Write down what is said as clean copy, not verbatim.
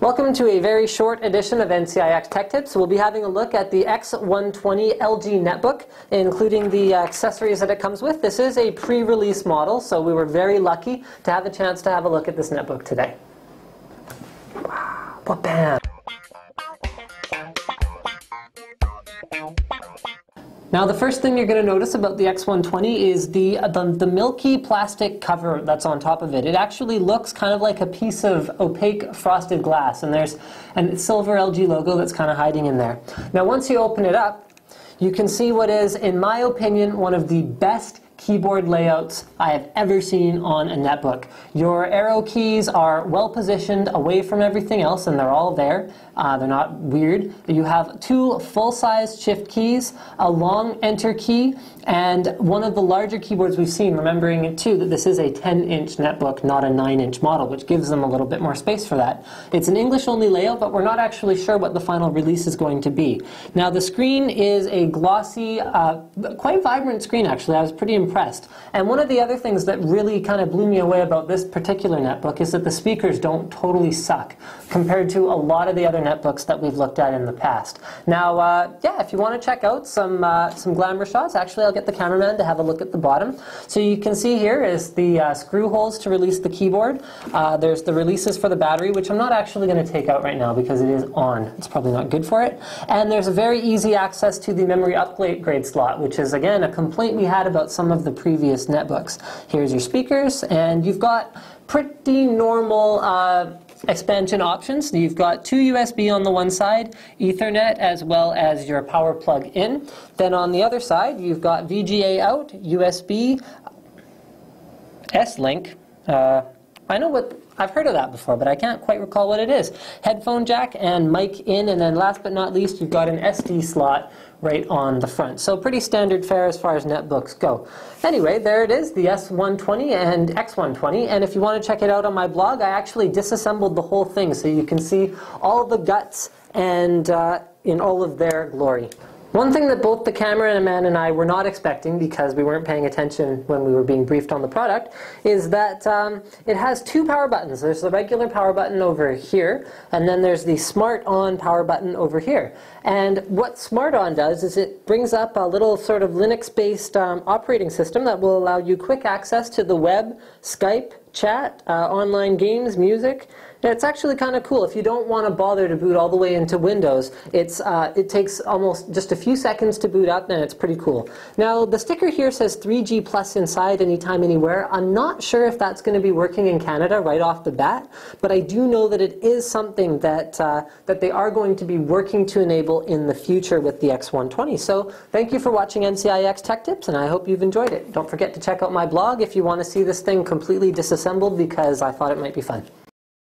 Welcome to a very short edition of NCIX Tech Tips. We'll be having a look at the X120 LG Netbook, including the accessories that it comes with. This is a pre-release model, so we were very lucky to have a chance to have a look at this netbook today. Wow, bam! Now the first thing you're going to notice about the X120 is the milky plastic cover that's on top of it. It actually looks kind of like a piece of opaque frosted glass, and there's a silver LG logo that's kind of hiding in there. Now once you open it up, you can see what is, in my opinion, one of the best keyboard layouts I have ever seen on a netbook. Your arrow keys are well positioned away from everything else, and they're all there. They're not weird. You have two full-size shift keys, a long enter key, and one of the larger keyboards we've seen, remembering too that this is a 10-inch netbook, not a 9-inch model, which gives them a little bit more space for that. It's an English-only layout, but we're not actually sure what the final release is going to be. Now the screen is a glossy, quite vibrant screen actually. I was pretty impressed. And one of the other things that really kind of blew me away about this particular netbook is that the speakers don't totally suck compared to a lot of the other netbooks that we've looked at in the past. Now, yeah, if you want to check out some glamour shots, actually I'll get the cameraman to have a look at the bottom. So you can see here is the screw holes to release the keyboard. There's the releases for the battery, which I'm not actually going to take out right now because it is on. It's probably not good for it. And there's a very easy access to the memory upgrade slot, which is again a complaint we had about some of the previous netbooks. Here's your speakers, and you've got pretty normal expansion options. You've got two USB on the one side, Ethernet, as well as your power plug in. Then on the other side, you've got VGA out, USB, S-Link. I know what, I've heard of that before, but I can't quite recall what it is. Headphone jack and mic in, and then last but not least, you've got an SD slot right on the front. So pretty standard fare as far as netbooks go. Anyway, there it is, the S120 and X120, and if you want to check it out on my blog, I actually disassembled the whole thing so you can see all the guts and in all of their glory. One thing that both the cameraman and I were not expecting, because we weren't paying attention when we were being briefed on the product, is that it has two power buttons. There's the regular power button over here, and then there's the Smart On power button over here. And what Smart On does is it brings up a little sort of Linux-based operating system that will allow you quick access to the web, Skype, chat, online games, music. And it's actually kind of cool. If you don't want to bother to boot all the way into Windows, it takes almost just a few seconds to boot up, and it's pretty cool. Now, the sticker here says 3G plus inside, anytime, anywhere. I'm not sure if that's going to be working in Canada right off the bat, but I do know that it is something that, that they are going to be working to enable in the future with the X120. So thank you for watching NCIX Tech Tips, and I hope you've enjoyed it. Don't forget to check out my blog if you want to see this thing completely disassembled, because I thought it might be fun.